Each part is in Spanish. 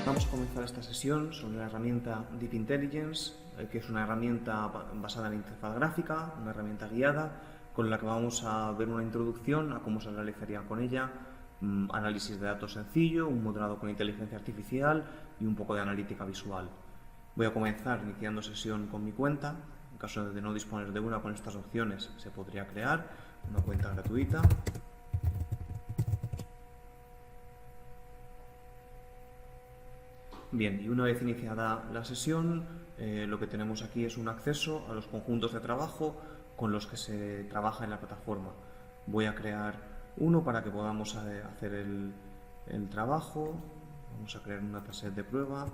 Vamos a comenzar esta sesión sobre la herramienta Deep Intelligence, que es una herramienta basada en la interfaz gráfica, una herramienta guiada, con la que vamos a ver una introducción a cómo se realizaría con ella análisis de datos sencillo, un modelado con inteligencia artificial y un poco de analítica visual. Voy a comenzar iniciando sesión con mi cuenta. En caso de no disponer de una con estas opciones, se podría crear una cuenta gratuita. Bien, y una vez iniciada la sesión, lo que tenemos aquí es un acceso a los conjuntos de trabajo con los que se trabaja en la plataforma. Voy a crear uno para que podamos hacer el trabajo. Vamos a crear un dataset de prueba.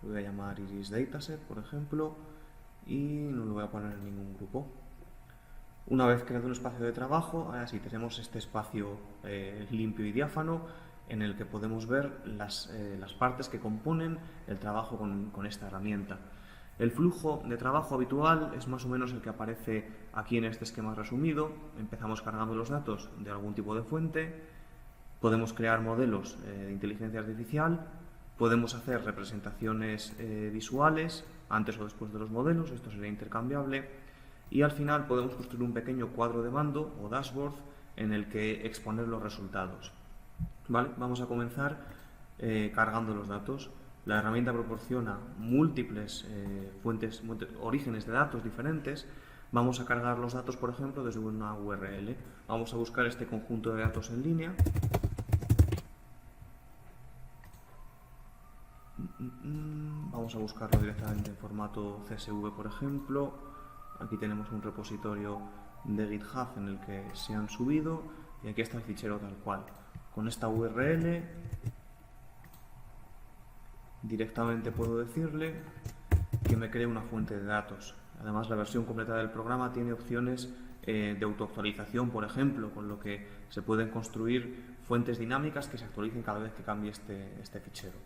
Lo voy a llamar Iris Dataset, por ejemplo, y no lo voy a poner en ningún grupo. Una vez creado un espacio de trabajo, ahora sí tenemos este espacio limpio y diáfano en el que podemos ver las partes que componen el trabajo con esta herramienta. El flujo de trabajo habitual es más o menos el que aparece aquí en este esquema resumido. Empezamos cargando los datos de algún tipo de fuente, podemos crear modelos de inteligencia artificial, podemos hacer representaciones visuales antes o después de los modelos, esto sería intercambiable, y al final podemos construir un pequeño cuadro de mando o dashboard en el que exponer los resultados. ¿Vale? Vamos a comenzar cargando los datos. La herramienta proporciona múltiples orígenes de datos diferentes. Vamos a cargar los datos, por ejemplo, desde una URL. Vamos a buscar este conjunto de datos en línea. Vamos a buscarlo directamente en formato CSV, por ejemplo. Aquí tenemos un repositorio de GitHub en el que se han subido y aquí está el fichero tal cual. Con esta URL directamente puedo decirle que me cree una fuente de datos. Además, la versión completa del programa tiene opciones de autoactualización, por ejemplo, con lo que se pueden construir fuentes dinámicas que se actualicen cada vez que cambie este fichero.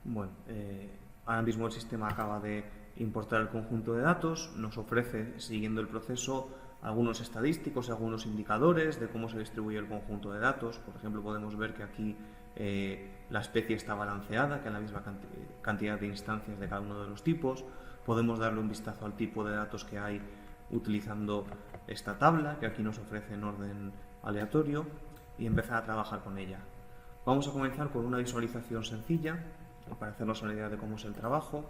Bueno, ahora mismo el sistema acaba de importar el conjunto de datos, nos ofrece, siguiendo el proceso, algunos estadísticos y algunos indicadores de cómo se distribuye el conjunto de datos. Por ejemplo, podemos ver que aquí la especie está balanceada, que hay la misma cantidad de instancias de cada uno de los tipos. Podemos darle un vistazo al tipo de datos que hay utilizando esta tabla, que aquí nos ofrece en orden aleatorio, y empezar a trabajar con ella. Vamos a comenzar con una visualización sencilla, para hacernos una idea de cómo es el trabajo.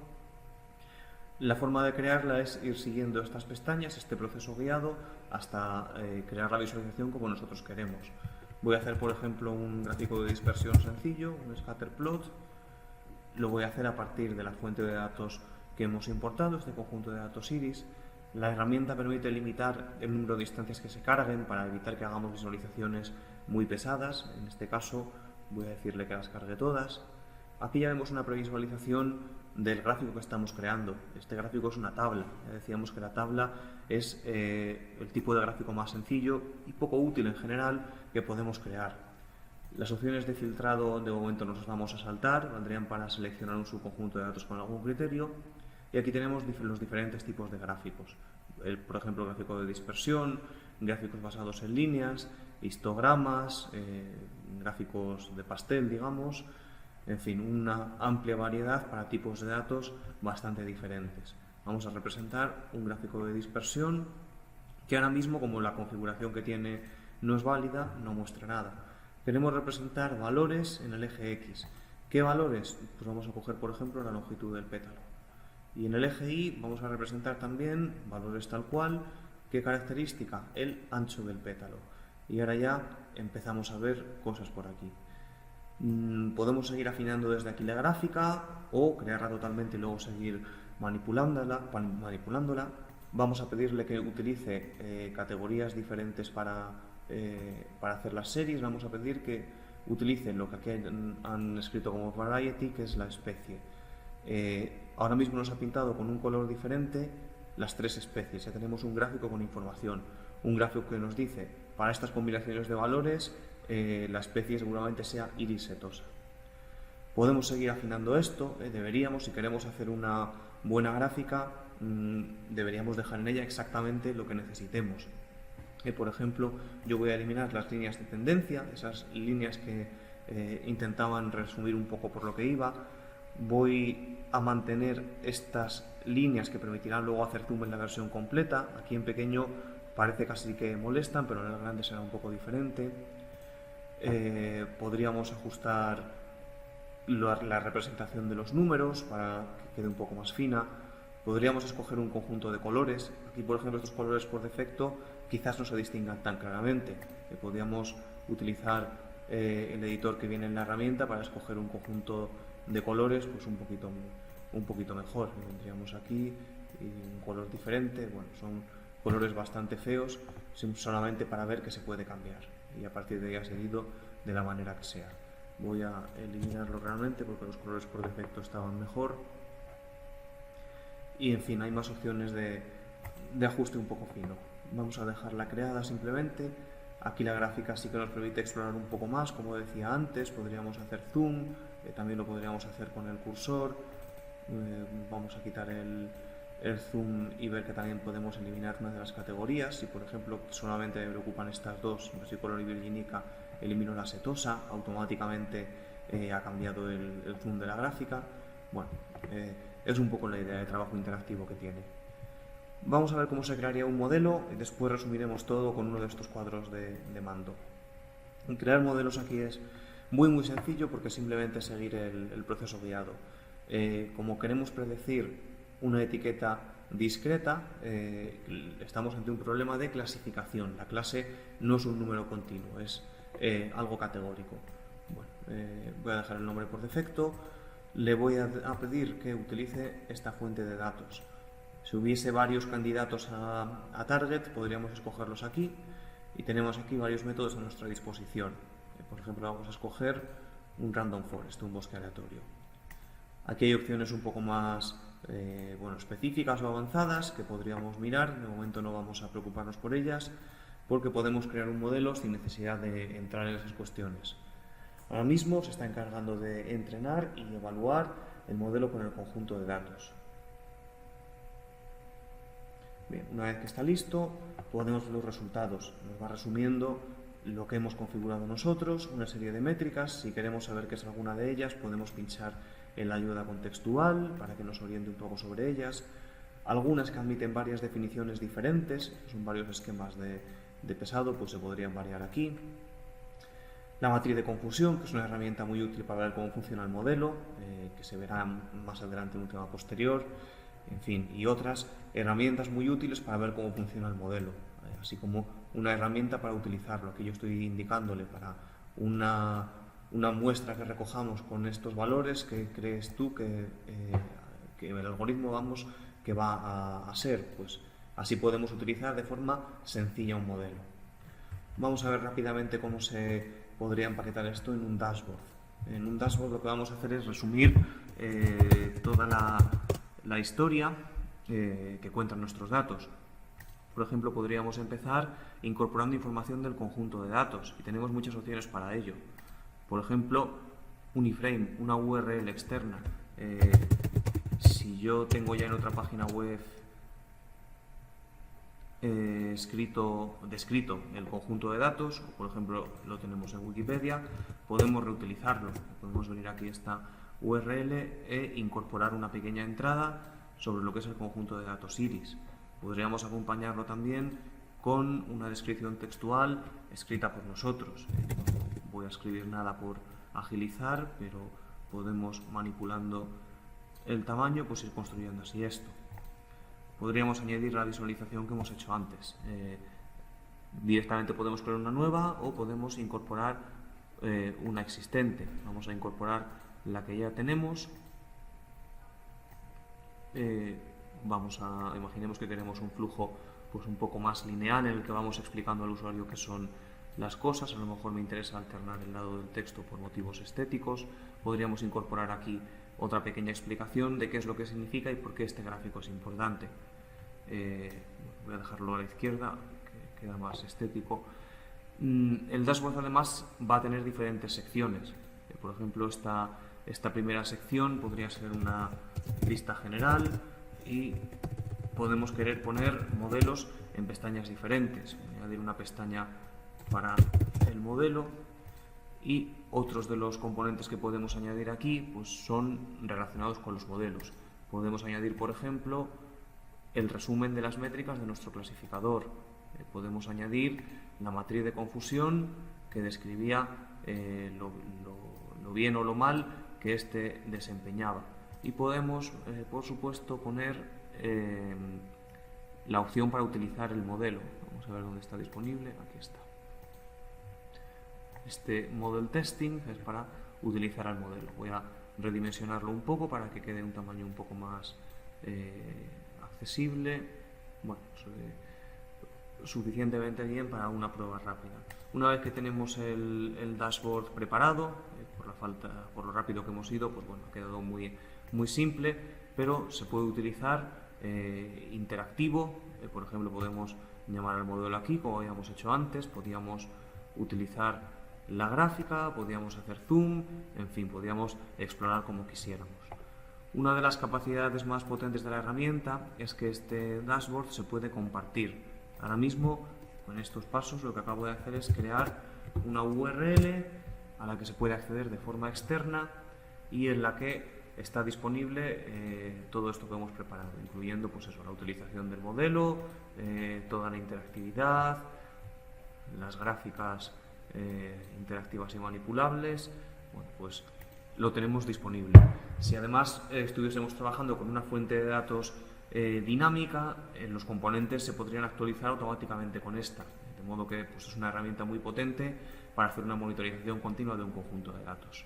La forma de crearla es ir siguiendo estas pestañas, este proceso guiado, hasta crear la visualización como nosotros queremos. Voy a hacer, por ejemplo, un gráfico de dispersión sencillo, un scatter plot. Lo voy a hacer a partir de la fuente de datos que hemos importado, este conjunto de datos Iris. La herramienta permite limitar el número de instancias que se carguen para evitar que hagamos visualizaciones muy pesadas. En este caso voy a decirle que las cargue todas. Aquí ya vemos una previsualización del gráfico que estamos creando. Este gráfico es una tabla. Ya decíamos que la tabla es el tipo de gráfico más sencillo y poco útil en general que podemos crear. Las opciones de filtrado de momento nos las vamos a saltar, valdrían para seleccionar un subconjunto de datos con algún criterio. Y aquí tenemos los diferentes tipos de gráficos. Por ejemplo, gráfico de dispersión, gráficos basados en líneas, histogramas, gráficos de pastel, digamos. En fin, una amplia variedad para tipos de datos bastante diferentes. Vamos a representar un gráfico de dispersión que ahora mismo, como la configuración que tiene no es válida, no muestra nada. Queremos representar valores en el eje X. ¿Qué valores? Pues vamos a coger, por ejemplo, la longitud del pétalo. Y en el eje Y vamos a representar también valores tal cual. ¿Qué característica? El ancho del pétalo. Y ahora ya empezamos a ver cosas por aquí. Podemos seguir afinando desde aquí la gráfica o crearla totalmente y luego seguir manipulándola. Vamos a pedirle que utilice categorías diferentes para hacer las series. Vamos a pedir que utilice lo que aquí han escrito como variety, que es la especie. Ahora mismo nos ha pintado con un color diferente las tres especies. Ya tenemos un gráfico con información, un gráfico que nos dice para estas combinaciones de valores la especie seguramente sea Iris setosa. Podemos seguir afinando esto, deberíamos, si queremos hacer una buena gráfica, deberíamos dejar en ella exactamente lo que necesitemos. Por ejemplo, yo voy a eliminar las líneas de tendencia, esas líneas que intentaban resumir un poco por lo que iba. Voy a mantener estas líneas que permitirán luego hacer zoom en la versión completa. Aquí en pequeño parece casi que molestan, pero en el grande será un poco diferente. Podríamos ajustar la representación de los números para que quede un poco más fina. Podríamos escoger un conjunto de colores. Aquí, por ejemplo, estos colores por defecto quizás no se distingan tan claramente. Podríamos utilizar el editor que viene en la herramienta para escoger un conjunto de colores pues un poquito mejor. Tendríamos aquí un color diferente. Bueno, son colores bastante feos, solamente para ver que se puede cambiar y a partir de ahí ha seguido de la manera que sea. Voy a eliminarlo realmente porque los colores por defecto estaban mejor. Y en fin, hay más opciones de ajuste un poco fino. Vamos a dejarla creada simplemente. Aquí la gráfica sí que nos permite explorar un poco más, como decía antes. Podríamos hacer zoom, también lo podríamos hacer con el cursor. Vamos a quitar el zoom y ver que también podemos eliminar una de las categorías. Si por ejemplo solamente me preocupan estas dos, versicolor y virginica, elimino la setosa, automáticamente ha cambiado el zoom de la gráfica. Bueno, es un poco la idea de trabajo interactivo que tiene. Vamos a ver cómo se crearía un modelo y después resumiremos todo con uno de estos cuadros de mando. Crear modelos aquí es muy sencillo porque simplemente seguir el proceso guiado. Como queremos predecir una etiqueta discreta, estamos ante un problema de clasificación. La clase no es un número continuo, es algo categórico. Bueno, voy a dejar el nombre por defecto. Le voy a pedir que utilice esta fuente de datos. Si hubiese varios candidatos a target, podríamos escogerlos aquí y tenemos aquí varios métodos a nuestra disposición. Por ejemplo, vamos a escoger un random forest, un bosque aleatorio. Aquí hay opciones un poco más específicas o avanzadas que podríamos mirar. De momento no vamos a preocuparnos por ellas porque podemos crear un modelo sin necesidad de entrar en esas cuestiones. Ahora mismo se está encargando de entrenar y evaluar el modelo con el conjunto de datos. Bien, una vez que está listo, podemos ver los resultados. Nos va resumiendo lo que hemos configurado nosotros, una serie de métricas. Si queremos saber qué es alguna de ellas, podemos pinchar en la ayuda contextual para que nos oriente un poco sobre ellas. Algunas que admiten varias definiciones diferentes, son varios esquemas de pesado, pues se podrían variar aquí. La matriz de confusión, que es una herramienta muy útil para ver cómo funciona el modelo, que se verá más adelante en un tema posterior. En fin, y otras herramientas muy útiles para ver cómo funciona el modelo, así como una herramienta para utilizarlo. Aquí yo estoy indicándole para una muestra que recojamos con estos valores que crees tú que el algoritmo que va a ser. Pues así podemos utilizar de forma sencilla un modelo. Vamos a ver rápidamente cómo se podría empaquetar esto en un dashboard. En un dashboard lo que vamos a hacer es resumir toda la historia que cuentan nuestros datos. Por ejemplo, podríamos empezar incorporando información del conjunto de datos y tenemos muchas opciones para ello. Por ejemplo, un iframe, una URL externa. Si yo tengo ya en otra página web descrito el conjunto de datos, o por ejemplo lo tenemos en Wikipedia, podemos reutilizarlo. Podemos venir aquí a esta URL e incorporar una pequeña entrada sobre lo que es el conjunto de datos iris. Podríamos acompañarlo también con una descripción textual escrita por nosotros. No voy a escribir nada por agilizar, pero podemos, manipulando el tamaño, pues ir construyendo así esto. Podríamos añadir la visualización que hemos hecho antes. Directamente podemos crear una nueva o podemos incorporar una existente. Vamos a incorporar la que ya tenemos. Imaginemos que queremos un flujo pues un poco más lineal en el que vamos explicando al usuario qué son las cosas. A lo mejor me interesa alternar el lado del texto por motivos estéticos. Podríamos incorporar aquí otra pequeña explicación de qué es lo que significa y por qué este gráfico es importante. Voy a dejarlo a la izquierda, que queda más estético. El dashboard además va a tener diferentes secciones. Por ejemplo, esta primera sección podría ser una lista general y podemos querer poner modelos en pestañas diferentes. Voy a añadir una pestaña para el modelo, y otros de los componentes que podemos añadir aquí pues son relacionados con los modelos. Podemos añadir, por ejemplo, el resumen de las métricas de nuestro clasificador. Podemos añadir la matriz de confusión que describía lo bien o lo mal que éste desempeñaba. Y podemos, por supuesto, poner la opción para utilizar el modelo. Vamos a ver dónde está disponible. Aquí está. Este model testing es para utilizar al modelo. Voy a redimensionarlo un poco para que quede un tamaño un poco más accesible. Bueno, suficientemente bien para una prueba rápida. Una vez que tenemos el dashboard preparado, por lo rápido que hemos ido, pues bueno, ha quedado muy simple, pero se puede utilizar interactivo. Por ejemplo, podemos llamar al modelo aquí, como habíamos hecho antes, podíamos utilizar la gráfica, podíamos hacer zoom, en fin, podíamos explorar como quisiéramos. Una de las capacidades más potentes de la herramienta es que este dashboard se puede compartir. Ahora mismo, con estos pasos, lo que acabo de hacer es crear una URL a la que se puede acceder de forma externa y en la que está disponible todo esto que hemos preparado, incluyendo pues eso, la utilización del modelo, toda la interactividad, las gráficas interactivas y manipulables. Bueno, pues lo tenemos disponible. Si además estuviésemos trabajando con una fuente de datos dinámica, los componentes se podrían actualizar automáticamente con esta, de modo que pues, es una herramienta muy potente para hacer una monitorización continua de un conjunto de datos.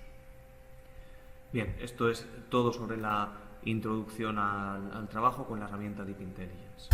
Bien, esto es todo sobre la introducción al trabajo con la herramienta Deep Intelligence.